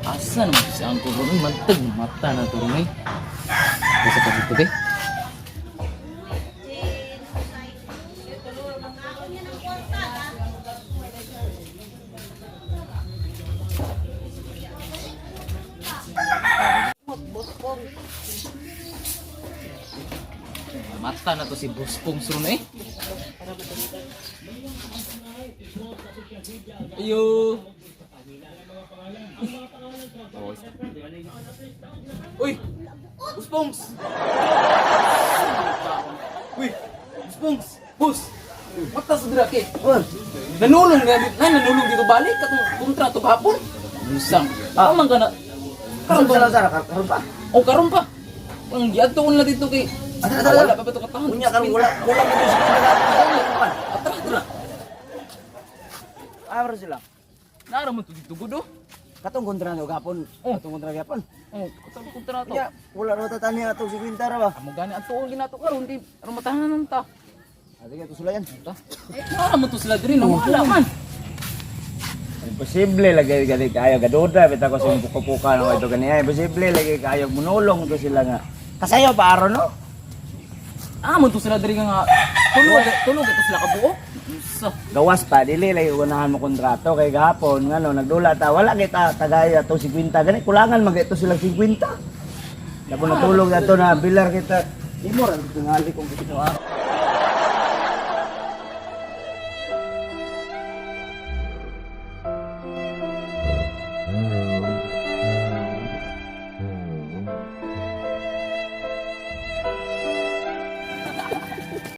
Asa naman si Angko Romy? Mantag mata na to Romy. Bisa pa dito be? Mata na to si Boss Pongs Romy. Ayo. Uy! Buspongs! Uy! Buspongs! Bus! Mata sa drake! Nanulong dito balik katong kontrato kahapon. Busang! Ako man ka na... Karon pa lang karon pa. O karon pa! Ang giadtoon na dito kay... Wala pa ba ito katahon? Unya karon wala dito sa kanila. Atra! Abra sila. Nara mo ito dito gudo? Katong kontra no gapon. Katong kontra gapon. Katong kontrato. Ya, wala ra tatani ato si Quintara ba. Amo gani ato uli na to karon di aron matahanan ta. Adi ka to sulayan. Nara mo to sila diri na wala man. Imposible lagi gali kayo gaduda bitaw ko sa puka-puka no ito kaniya. Imposible lagi kayo munulong to sila nga. Kasayo pa aron no. Amo to sila diri nga tulog ito sila kabuo. Sa Gawas pa dili lagi unahan mo kontrato kay gahapon ngano nagdula ta wala kita tagay ato 50 gani kulangan magito sila 50. Dapat natulog ato na bilar kita. Imo ra tingali kung kita.